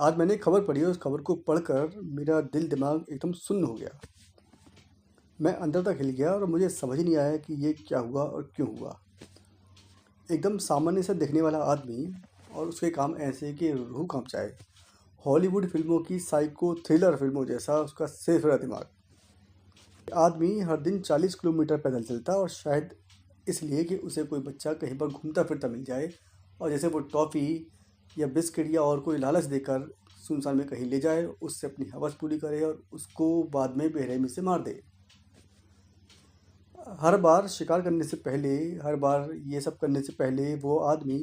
आज मैंने एक खबर पढ़ी और उस खबर को पढ़कर मेरा दिल दिमाग एकदम सुन्न हो गया। मैं अंदर तक हिल गया और मुझे समझ ही नहीं आया कि ये क्या हुआ और क्यों हुआ। एकदम सामान्य सा दिखने वाला आदमी और उसके काम ऐसे कि रूह कांप जाए। हॉलीवुड फिल्मों की साइको थ्रिलर फिल्मों जैसा उसका सिरफिरा दिमाग। आदमी हर दिन 40 किलोमीटर पैदल चलता और शायद इसलिए कि उसे कोई बच्चा कहीं पर घूमता फिरता मिल जाए और जैसे वो टॉफ़ी या बिस्किट या और कोई लालच देकर सुनसान में कहीं ले जाए, उससे अपनी हवस पूरी करे और उसको बाद में बेरहमी से मार दे। हर बार शिकार करने से पहले, हर बार ये सब करने से पहले वो आदमी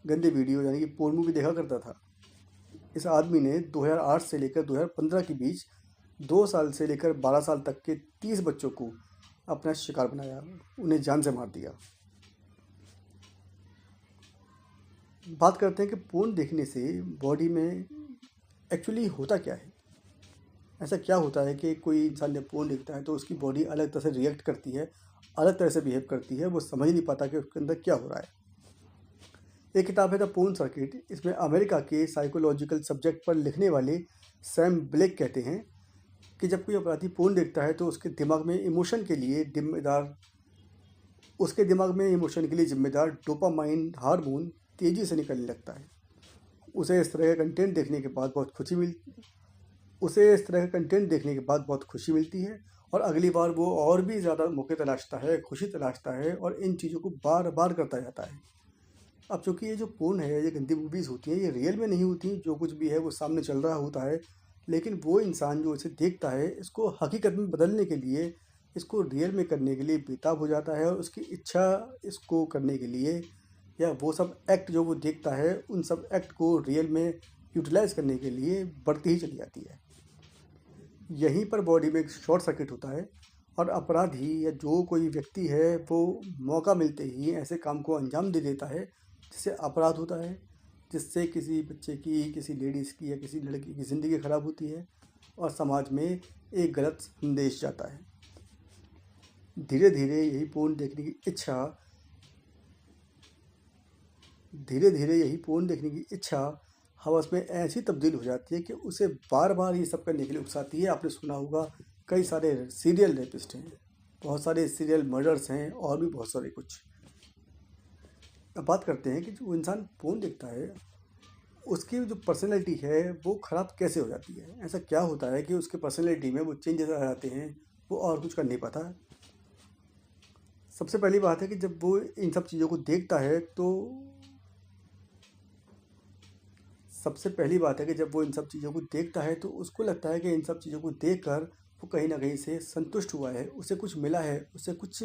गंदे वीडियो यानी कि पोर्न मूवी देखा करता था। इस आदमी ने 2008 से लेकर 2015 के बीच 2 साल से लेकर 12 साल तक के 30 बच्चों को अपना शिकार बनाया, उन्हें जान से मार दिया। बात करते हैं कि पोर्न देखने से बॉडी में एक्चुअली होता क्या है। ऐसा क्या होता है कि कोई इंसान जब पोर्न देखता है तो उसकी बॉडी अलग तरह से रिएक्ट करती है, अलग तरह से बिहेव करती है, वो समझ नहीं पाता कि उसके अंदर क्या हो रहा है। एक किताब है द पोर्न सर्किट। इसमें अमेरिका के साइकोलॉजिकल सब्जेक्ट पर लिखने वाले सैम ब्लेक कहते हैं कि जब कोई अपराधी पोर्न देखता है तो उसके दिमाग में इमोशन के लिए जिम्मेदार डोपामाइन हार्मोन तेज़ी से निकलने लगता है। उसे इस तरह का कंटेंट देखने के बाद बहुत खुशी मिलती है और अगली बार वो और भी ज़्यादा मौके तलाशता है, खुशी तलाशता है और इन चीज़ों को बार बार करता जाता है। अब चूँकि ये जो पोर्न है, ये गंदी मूवीज़ होती हैं, ये रियल में नहीं होती। जो कुछ भी है वो सामने चल रहा होता है, लेकिन वो इंसान जो इसे देखता है, इसको हकीकत में बदलने के लिए, इसको रियल में करने के लिए बेताब हो जाता है और उसकी इच्छा इसको करने के लिए या वो सब एक्ट जो वो देखता है, उन सब एक्ट को रियल में यूटिलाइज़ करने के लिए बढ़ती ही चली जाती है। यहीं पर बॉडी में एक शॉर्ट सर्किट होता है और अपराधी या जो कोई व्यक्ति है वो मौका मिलते ही ऐसे काम को अंजाम दे देता है जिससे अपराध होता है, जिससे किसी बच्चे की, किसी लेडीज़ की या किसी लड़की की ज़िंदगी ख़राब होती है और समाज में एक गलत संदेश जाता है। धीरे धीरे यही पोर्न देखने की इच्छा हवस में ऐसी तब्दील हो जाती है कि उसे बार बार ये सब करने के लिए उकसाती है। आपने सुना होगा कई सारे सीरियल रेपिस्ट हैं, बहुत सारे सीरियल मर्डर्स हैं और भी बहुत सारे कुछ। अब बात करते हैं कि जो इंसान पोर्न देखता है उसकी जो पर्सनैलिटी है वो ख़राब कैसे हो जाती है। ऐसा क्या होता है कि उसके पर्सनैलिटी में वो चेंजेस आ जाते हैं, वो और कुछ कर नहीं पाता। सबसे पहली बात है कि जब वो इन सब चीज़ों को देखता है तो उसको लगता है कि इन सब चीज़ों को देखकर वो कहीं ना कहीं से संतुष्ट हुआ है, उसे कुछ मिला है, उसे कुछ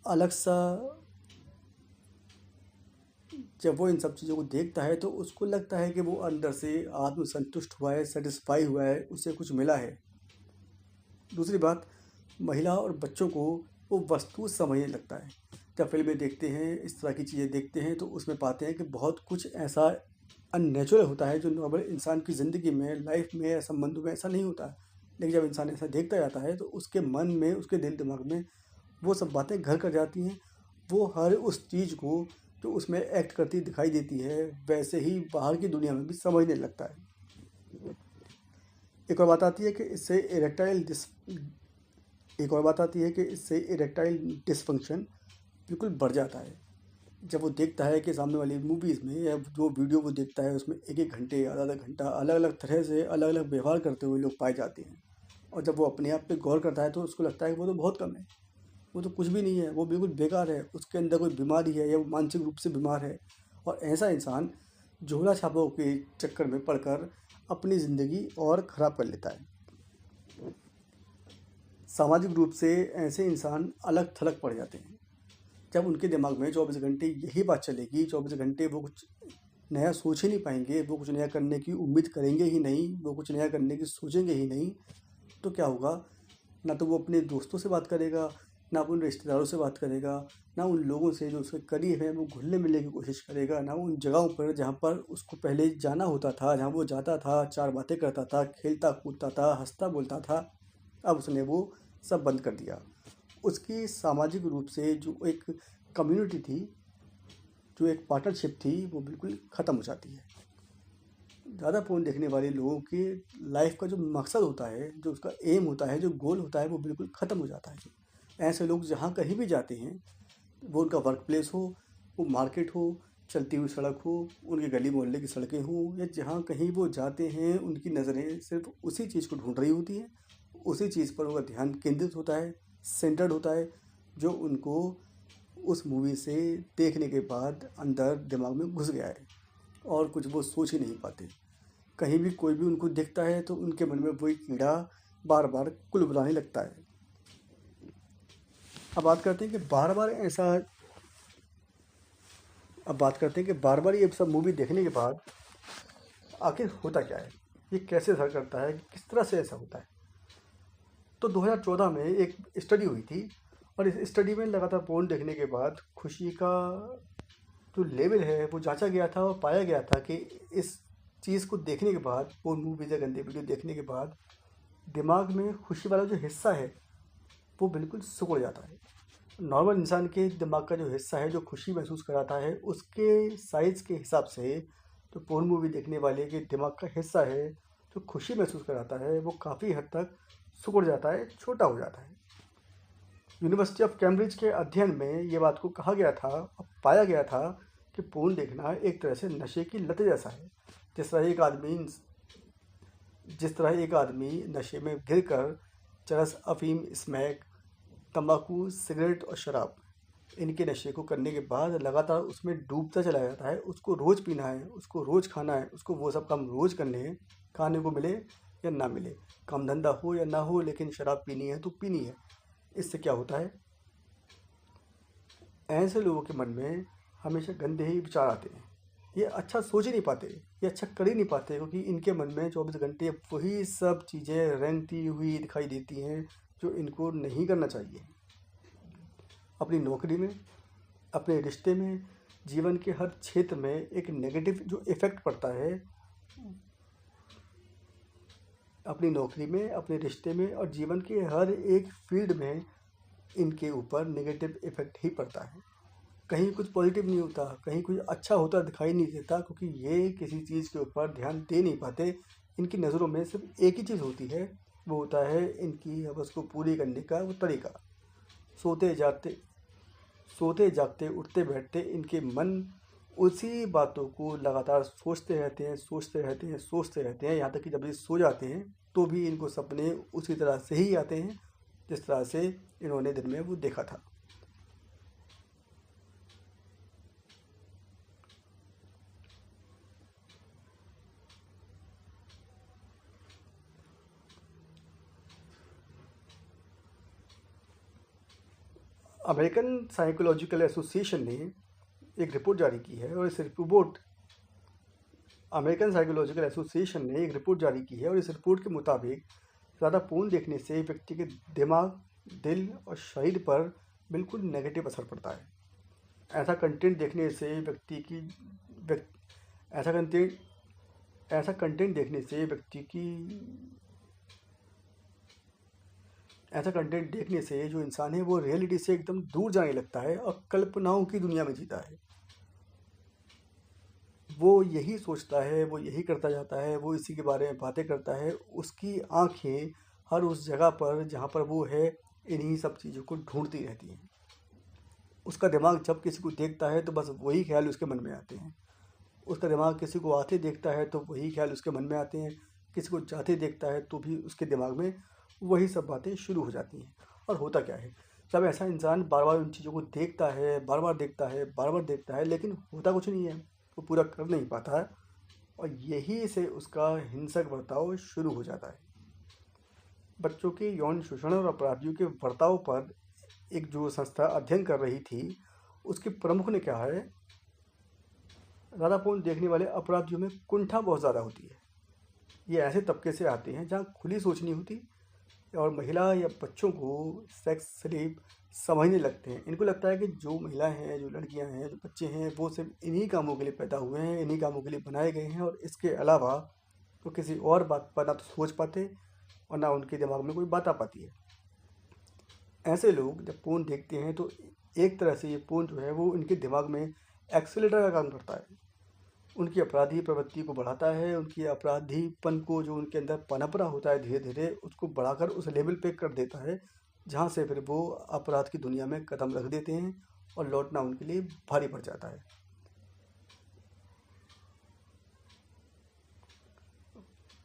अलग सा। जब वो इन सब चीज़ों को देखता है तो उसको लगता है कि वो अंदर से आत्मसंतुष्ट हुआ है, सेटिस्फाई हुआ है, उसे कुछ मिला है। दूसरी बात, महिला और बच्चों को वो वस्तु समझने लगता है। जब फिल्में देखते हैं, इस तरह की चीज़ें देखते हैं तो उसमें पाते हैं कि बहुत कुछ ऐसा अननेचुरल होता है जो नॉर्मल इंसान की ज़िंदगी में, लाइफ में या संबंधों में ऐसा नहीं होता। लेकिन जब इंसान ऐसा देखता जाता है तो उसके मन में, उसके दिल दिमाग में वो सब बातें घर कर जाती हैं। वो हर उस चीज़ को जो उसमें एक्ट करती दिखाई देती है वैसे ही बाहर की दुनिया में भी समझने लगता है। एक और बात आती है कि इससे इरेक्टाइल डिसफंक्शन बिल्कुल बढ़ जाता है। जब वो देखता है कि सामने वाली मूवीज़ में या जो वीडियो वो देखता है उसमें एक एक घंटे, आधा आधा घंटा अलग अलग तरह से अलग अलग व्यवहार करते हुए लोग पाए जाते हैं और जब वो अपने आप पे गौर करता है तो उसको लगता है कि वो तो बहुत कम है, वो तो कुछ भी नहीं है, वो बिल्कुल बेकार है, उसके अंदर कोई बीमारी है या वो मानसिक रूप से बीमार है। और ऐसा इंसान झोला छापों के चक्कर में पड़कर अपनी ज़िंदगी और ख़राब कर लेता है। सामाजिक रूप से ऐसे इंसान अलग थलग पड़ जाते हैं। जब उनके दिमाग में 24 घंटे यही बात चलेगी, 24 घंटे वो कुछ नया सोच ही नहीं पाएंगे, वो कुछ नया करने की उम्मीद करेंगे ही नहीं, वो कुछ नया करने की सोचेंगे ही नहीं, तो क्या होगा? ना तो वो अपने दोस्तों से बात करेगा, ना अपने रिश्तेदारों से बात करेगा, ना उन लोगों से जो उसके करीब हैं वो घुलने मिलने की कोशिश करेगा, ना उन जगहों पर जहाँ पर उसको पहले जाना होता था, जहाँ वो जाता था, 4 बातें करता था, खेलता कूदता था, हंसता बोलता था। अब उसने वो सब बंद कर दिया। उसकी सामाजिक रूप से जो एक कम्युनिटी थी, जो एक पार्टनरशिप थी, वो बिल्कुल ख़त्म हो जाती है। ज़्यादा फ़ोन देखने वाले लोगों की लाइफ का जो मकसद होता है, जो उसका एम होता है, जो गोल होता है, वो बिल्कुल ख़त्म हो जाता है। ऐसे लोग जहाँ कहीं भी जाते हैं, वो उनका वर्क प्लेस हो, वो मार्केट हो, चलती हुई सड़क हो, उनके गली मोहल्ले की सड़कें हों, या जहाँ कहीं वो जाते हैं, उनकी नज़रें सिर्फ उसी चीज़ को ढूंढ रही होती हैं, उसी चीज़ पर उनका ध्यान केंद्रित होता है, सेंटर्ड होता है, जो उनको उस मूवी से देखने के बाद अंदर दिमाग में घुस गया है, और कुछ वो सोच ही नहीं पाते। कहीं भी कोई भी उनको दिखता है तो उनके मन में वही कीड़ा बार बार कुलबुलाने लगता है। अब बात करते हैं कि बार बार ऐसा अब बात करते हैं कि बार बार ये सब मूवी देखने के बाद आखिर होता क्या है, ये कैसे असर करता है, किस तरह से ऐसा होता है। तो 2014 में एक स्टडी हुई थी, और इस स्टडी में लगातार पोर्न देखने के बाद खुशी का जो लेवल है वो जांचा गया था, और पाया गया था कि इस चीज़ को देखने के बाद, पोर्न मूवीज़ या गंदे वीडियो देखने के बाद, दिमाग में खुशी वाला जो हिस्सा है वो बिल्कुल सिकुड़ जाता है। नॉर्मल इंसान के दिमाग का जो हिस्सा है जो खुशी महसूस कराता है, उसके साइज़ के हिसाब से तो पोर्न मूवी देखने वाले के दिमाग का हिस्सा है जो खुशी महसूस कराता है, वो काफ़ी हद तक सिकुड़ जाता है, छोटा हो जाता है। यूनिवर्सिटी ऑफ कैम्ब्रिज के अध्ययन में ये बात को कहा गया था और पाया गया था कि पोर्न देखना एक तरह से नशे की लत जैसा है। जिस तरह एक आदमी नशे में गिरकर चरस, अफीम, स्मैक, तंबाकू, सिगरेट और शराब, इनके नशे को करने के बाद लगातार उसमें डूबता चला जाता है, उसको रोज़ पीना है, उसको रोज़ खाना है, उसको वो सब काम रोज़ करने हैं, खाने को मिले या ना मिले, काम धंधा हो या ना हो, लेकिन शराब पीनी है तो पीनी है। इससे क्या होता है, ऐसे लोगों के मन में हमेशा गंदे ही विचार आते हैं। ये अच्छा सोच ही नहीं पाते, ये अच्छा कर ही नहीं पाते, क्योंकि इनके मन में 24 घंटे वही सब चीज़ें रेंगती हुई दिखाई देती हैं जो इनको नहीं करना चाहिए। अपनी नौकरी में, अपने रिश्ते में, जीवन के हर क्षेत्र में एक नेगेटिव जो इफ़ेक्ट पड़ता है, अपनी नौकरी में, अपने रिश्ते में और जीवन के हर एक फील्ड में इनके ऊपर नेगेटिव इफ़ेक्ट ही पड़ता है। कहीं कुछ पॉजिटिव नहीं होता, कहीं कुछ अच्छा होता दिखाई नहीं देता, क्योंकि ये किसी चीज़ के ऊपर ध्यान दे नहीं पाते। इनकी नज़रों में सिर्फ एक ही चीज़ होती है, वो होता है इनकी हवस को पूरी करने का वो तरीका। सोते जागते, उठते बैठते इनके मन उसी बातों को लगातार सोचते रहते हैं, सोचते रहते हैं, यहाँ तक कि जब ये सो जाते हैं तो भी इनको सपने उसी तरह से ही आते हैं जिस तरह से इन्होंने दिन में वो देखा था। अमेरिकन साइकोलॉजिकल एसोसिएशन ने एक रिपोर्ट जारी की है, और इस रिपोर्ट के मुताबिक ज़्यादा फ़ोन देखने से व्यक्ति के दिमाग, दिल और शरीर पर बिल्कुल नेगेटिव असर पड़ता है। ऐसा कंटेंट देखने से व्यक्ति की ऐसा कंटेंट देखने से जो इंसान है वो रियलिटी से एकदम दूर जाने लगता है और कल्पनाओं की दुनिया में जीता है। वो यही सोचता है, वो यही करता जाता है, वो इसी के बारे में बातें करता है। उसकी आंखें हर उस जगह पर जहाँ पर वो है, इन्हीं सब चीज़ों को ढूंढती रहती हैं। उसका दिमाग जब किसी को देखता है तो बस वही ख्याल उसके मन में आते हैं। उसका दिमाग किसी को आते देखता है तो वही ख्याल उसके मन में आते हैं। किसी को जाते देखता है तो भी उसके दिमाग में वही सब बातें शुरू हो जाती हैं। और होता क्या है, जब ऐसा इंसान बार बार उन चीज़ों को देखता है, बार बार देखता है, लेकिन होता कुछ नहीं है, वो पूरा कर नहीं पाता है, और यही से उसका हिंसक बर्ताव शुरू हो जाता है। बच्चों के यौन शोषण और अपराधियों के बर्ताव पर एक जो संस्था अध्ययन कर रही थी, उसके प्रमुख ने कहा है, ज़्यादा फोन देखने वाले अपराधियों में कुंठा बहुत ज़्यादा होती है। ये ऐसे तबके से आते हैं जहाँ खुली सोच नहीं होती, और महिला या बच्चों को सेक्स स्लेव समझने लगते हैं। इनको लगता है कि जो महिलाएं हैं, जो लड़कियां हैं, जो बच्चे हैं, वो सिर्फ इन्हीं कामों के लिए पैदा हुए हैं, इन्हीं कामों के लिए बनाए गए हैं, और इसके अलावा वो किसी और बात पर ना तो सोच पाते और ना उनके दिमाग में कोई बात आ पाती है। ऐसे लोग जब पोर्न देखते हैं तो एक तरह से ये पोर्न जो है वो इनके दिमाग में एक्सीलेटर का काम करता है। उनकी अपराधी प्रवृत्ति को बढ़ाता है, उनकी अपराधीपन को जो उनके अंदर पनप रहा होता है धीरे धीरे उसको बढ़ाकर उस लेवल पे कर देता है जहाँ से फिर वो अपराध की दुनिया में कदम रख देते हैं और लौटना उनके लिए भारी पड़ जाता है।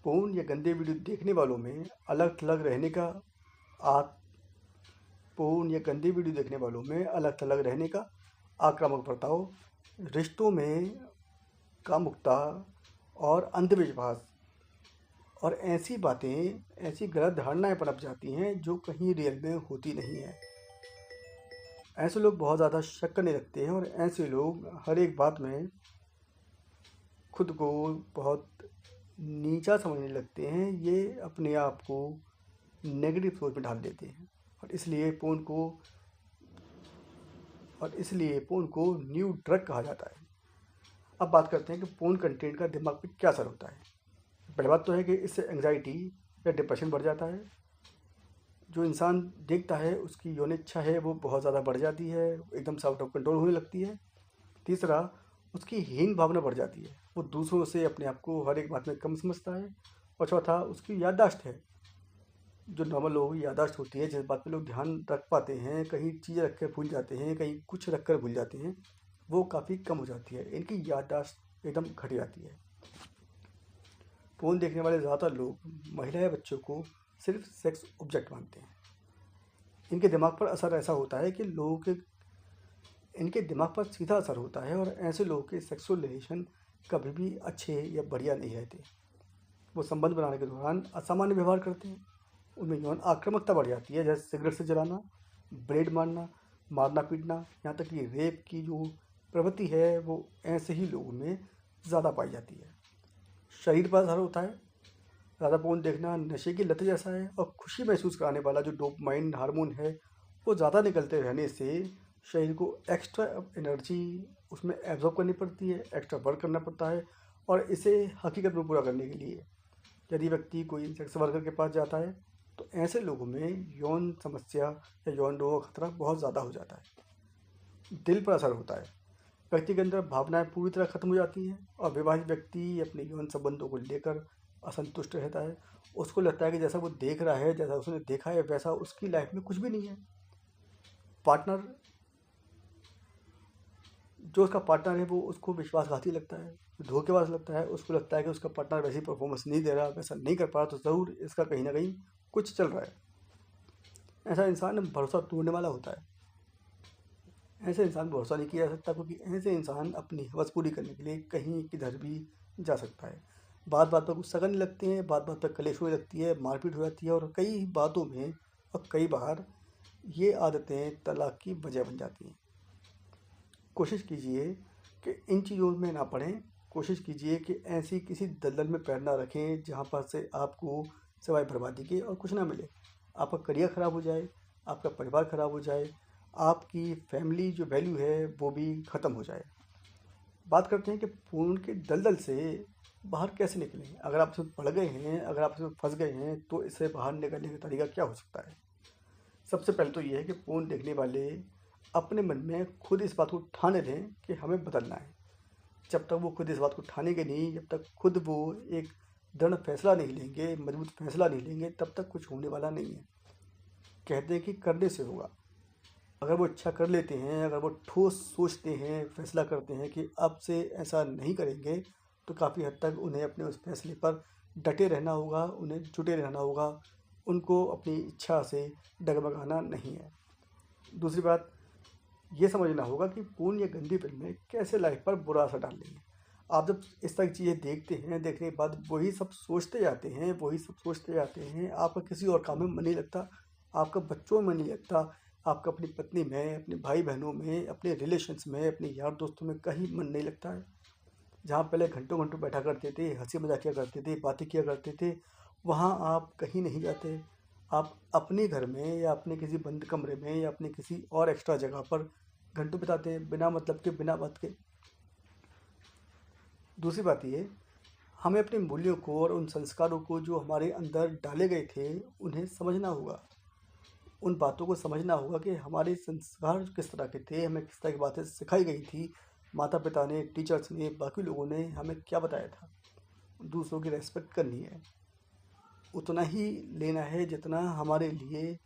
पोर्न या गंदे वीडियो देखने वालों में अलग थलग रहने का आ पोर्न या गंदे वीडियो देखने वालों में अलग थलग रहने का आक्रामक बर्ताव, रिश्तों में कामुकता और अंधविश्वास और ऐसी बातें, ऐसी गलत धारणाएं पनप जाती हैं जो कहीं रियल में होती नहीं है। ऐसे लोग बहुत ज़्यादा शक करने लगते हैं और ऐसे लोग हर एक बात में खुद को बहुत नीचा समझने लगते हैं। ये अपने आप को नेगेटिव सोच में ढाल देते हैं और इसलिए पोर्न को न्यू ड्रग कहा जाता है। अब बात करते हैं कि पोर्न कंटेंट का दिमाग पे क्या असर होता है। पहली बात तो है कि इससे एंग्जाइटी या डिप्रेशन बढ़ जाता है। जो इंसान देखता है उसकी यौन इच्छा है वो बहुत ज़्यादा बढ़ जाती है, एकदम से आउट ऑफ कंट्रोल होने लगती है। तीसरा, उसकी हीन भावना बढ़ जाती है, वो दूसरों से अपने आप को हर एक बात में कम समझता है। और चौथा, उसकी याददाश्त है, जो नॉर्मल लोगों की याददाश्त होती है, जिस बात पे लोग ध्यान रख पाते हैं, कहीं चीज़ रख कर भूल जाते हैं, कहीं कुछ रख कर भूल जाते हैं, वो काफ़ी कम हो जाती है। इनकी याददाश्त एकदम घट जाती है। पोर्न देखने वाले ज़्यादातर लोग महिला या बच्चों को सिर्फ सेक्स ऑब्जेक्ट मानते हैं। इनके दिमाग पर असर ऐसा होता है कि इनके दिमाग पर सीधा असर होता है और ऐसे लोगों के सेक्सुअल रिलेशन कभी भी अच्छे या बढ़िया नहीं रहते। वो संबंध बनाने के दौरान असामान्य व्यवहार करते हैं, उनमें यौन आक्रामकता बढ़ जाती है, जैसे सिगरेट से जलाना, ब्लेड मारना, मारना पीटना, यहाँ तक कि रेप की जो प्रवृत्ति है वो ऐसे ही लोगों में ज़्यादा पाई जाती है। शरीर पर असर होता है, ज़्यादा पोर्न देखना नशे की लत जैसा है और खुशी महसूस कराने वाला जो डोपामाइन हार्मोन है वो ज़्यादा निकलते रहने से शरीर को एक्स्ट्रा एनर्जी उसमें एब्जॉर्ब करनी पड़ती है, एक्स्ट्रा वर्क करना पड़ता है। और इसे हकीकत में पूरा करने के लिए यदि व्यक्ति कोई सेक्स वर्कर के पास जाता है तो ऐसे लोगों में यौन समस्या या यौन रोग का खतरा बहुत ज़्यादा हो जाता है। दिल पर असर होता है, व्यक्ति के अंदर भावनाएं पूरी तरह खत्म हो जाती हैं और विवाहित व्यक्ति अपने यौन संबंधों को लेकर असंतुष्ट रहता है। उसको लगता है कि जैसा वो देख रहा है, जैसा उसने देखा है, वैसा उसकी लाइफ में कुछ भी नहीं है। जो उसका पार्टनर है वो उसको विश्वासघाती लगता है, धोखेबाज लगता है। उसको लगता है कि उसका पार्टनर वैसी परफॉर्मेंस नहीं दे रहा, वैसा नहीं कर पा रहा, तो ज़रूर इसका कहीं ना कहीं कुछ चल रहा है। ऐसा इंसान भरोसा तोड़ने वाला होता है। ऐसे इंसान पर भरोसा नहीं किया जा सकता, क्योंकि ऐसे इंसान अपनी हवस पूरी करने के लिए कहीं किधर भी जा सकता है। बात बात पर गुस्सा करने लगते हैं, बात बात पर कलेश होने लगती है, मारपीट हो जाती है और कई बातों में और कई बार ये आदतें तलाक की वजह बन जाती हैं। कोशिश कीजिए कि इन चीज़ों में ना पड़ें। कोशिश कीजिए कि ऐसी किसी दलदल में पैर ना रखें जहाँ पर से आपको सिवाय बर्बादी के और कुछ ना मिले। आपका करियर ख़राब हो जाए, आपका परिवार ख़राब हो जाए, आपकी फैमिली जो वैल्यू है वो भी ख़त्म हो जाए। बात करते हैं कि पोर्न के दलदल से बाहर कैसे निकलें। अगर आप इसमें पड़ गए हैं, अगर आप इसमें फंस गए हैं, तो इससे बाहर निकलने का तरीका क्या हो सकता है। सबसे पहले तो ये है कि पोर्न देखने वाले अपने मन में खुद इस बात को ठाने लें कि हमें बदलना है। जब तक वो खुद इस बात को ठानेंगे नहीं, जब तक खुद वो एक दृढ़ फैसला नहीं लेंगे, मजबूत फैसला नहीं लेंगे, तब तक कुछ होने वाला नहीं है। कहते हैं कि करने से होगा। अगर वो इच्छा कर लेते हैं, अगर वो ठोस सोचते हैं, फैसला करते हैं कि अब से ऐसा नहीं करेंगे, तो काफ़ी हद तक उन्हें अपने उस फैसले पर डटे रहना होगा, उन्हें जुटे रहना होगा। उनको अपनी इच्छा से डगमगाना नहीं है। दूसरी बात ये समझना होगा कि पोर्न या गंदी फिल्में कैसे लाइफ पर बुरा असर डाल रही हैं। आप जब इस तरह की चीज़ें देखते हैं, देखने के बाद वही सब सोचते जाते हैं, आपका किसी और काम में मन नहीं लगता, आपका बच्चों में मन नहीं लगता, आपका अपनी पत्नी में, अपने भाई बहनों में, अपने रिलेशन्स में, अपने यार दोस्तों में कहीं मन नहीं लगता है। जहाँ पहले घंटों घंटों बैठा करते थे, हंसी मजाक किया करते थे, बातें किया करते थे, वहाँ आप कहीं नहीं जाते। आप अपने घर में या अपने किसी बंद कमरे में या अपने किसी और एक्स्ट्रा जगह पर घंटों बिताते हैं, बिना मतलब के, बिना बात के। दूसरी बात ये, हमें अपने मूल्यों को और उन संस्कारों को जो हमारे अंदर डाले गए थे उन्हें समझना होगा। उन बातों को समझना होगा कि हमारे संस्कार किस तरह के थे, हमें किस तरह की बातें सिखाई गई थी, माता पिता ने, टीचर्स ने, बाकी लोगों ने हमें क्या बताया था? दूसरों की रेस्पेक्ट करनी है, उतना ही लेना है जितना हमारे लिए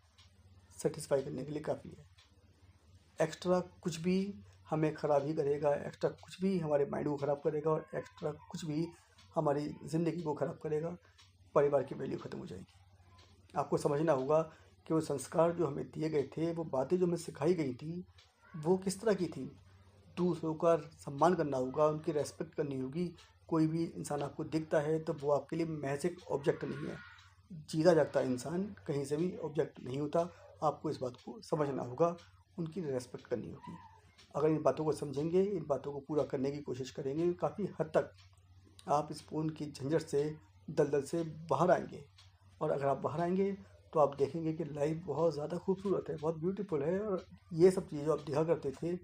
सेटिस्फाई करने के लिए काफ़ी है। एक्स्ट्रा कुछ भी हमें ख़राब ही करेगा, एक्स्ट्रा कुछ भी हमारे माइंड को ख़राब करेगा और एक्स्ट्रा कुछ भी हमारी ज़िंदगी को ख़राब करेगा, परिवार की वैल्यू ख़त्म हो जाएगी। आपको समझना होगा कि वो संस्कार जो हमें दिए गए थे, वो बातें जो हमें सिखाई गई थी, वो किस तरह की थी। दूसरों का सम्मान करना होगा, उनकी रेस्पेक्ट करनी होगी। कोई भी इंसान आपको दिखता है तो वो आपके लिए महज एक ऑब्जेक्ट नहीं है। जीता जागता इंसान कहीं से भी ऑब्जेक्ट नहीं होता। आपको इस बात को समझना होगा, उनकी रेस्पेक्ट करनी होगी। अगर इन बातों को समझेंगे, इन बातों को पूरा करने की कोशिश करेंगे, काफ़ी हद तक आप इस फ़ोन की झंझट से, दलदल से बाहर आएंगे। और अगर आप बाहर आएंगे तो आप देखेंगे कि लाइफ बहुत ज़्यादा खूबसूरत है, बहुत ब्यूटीफुल है। और ये सब चीज़ें जो आप देखा करते थे,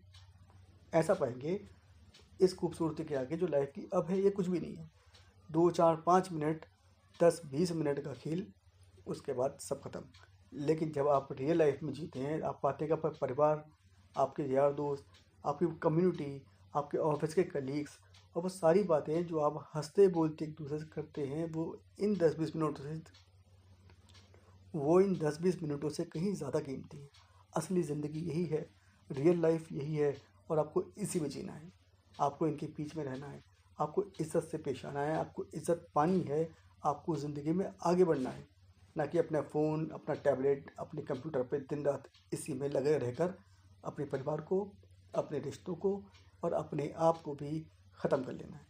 ऐसा पाएंगे इस खूबसूरती के आगे जो लाइफ की अब है, ये कुछ भी नहीं है। 2, 4, 5 मिनट, 10, 20 मिनट का खेल, उसके बाद सब खत्म। लेकिन जब आप रियल लाइफ में जीते हैं, आप पाते हैं कि आपका परिवार, आपके यार दोस्त, आपकी कम्युनिटी, आपके ऑफिस के कलीग्स और वो सारी बातें जो आप हंसते बोलते एक दूसरे से करते हैं, वो इन 10-20 मिनटों से कहीं ज़्यादा कीमती है। असली ज़िंदगी यही है, रियल लाइफ यही है और आपको इसी में जीना है। आपको इनके बीच में रहना है, आपको इज़्ज़त से पेश आना है, आपको इज़्ज़त पानी है, आपको ज़िंदगी में आगे बढ़ना है। ना कि अपना फ़ोन, अपना टैबलेट, अपने कंप्यूटर पे दिन रात इसी में लगे रहकर अपने परिवार को, अपने रिश्तों को और अपने आप को भी ख़त्म कर लेना है।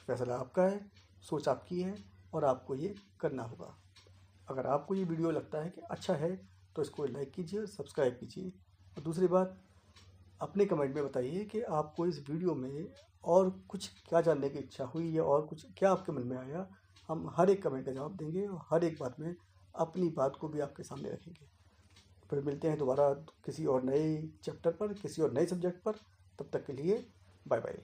फैसला आपका है, सोच आपकी है और आपको ये करना होगा। अगर आपको ये वीडियो लगता है कि अच्छा है तो इसको लाइक कीजिए, सब्सक्राइब कीजिए। और दूसरी बात, अपने कमेंट में बताइए कि आपको इस वीडियो में और कुछ क्या जानने की इच्छा हुई या और कुछ क्या आपके मन में आया। हम हर एक कमेंट का जवाब देंगे और हर एक बात में अपनी बात को भी आपके सामने रखेंगे। फिर मिलते हैं दोबारा किसी और नए चैप्टर पर, किसी और नए सब्जेक्ट पर। तब तक के लिए बाय बाय।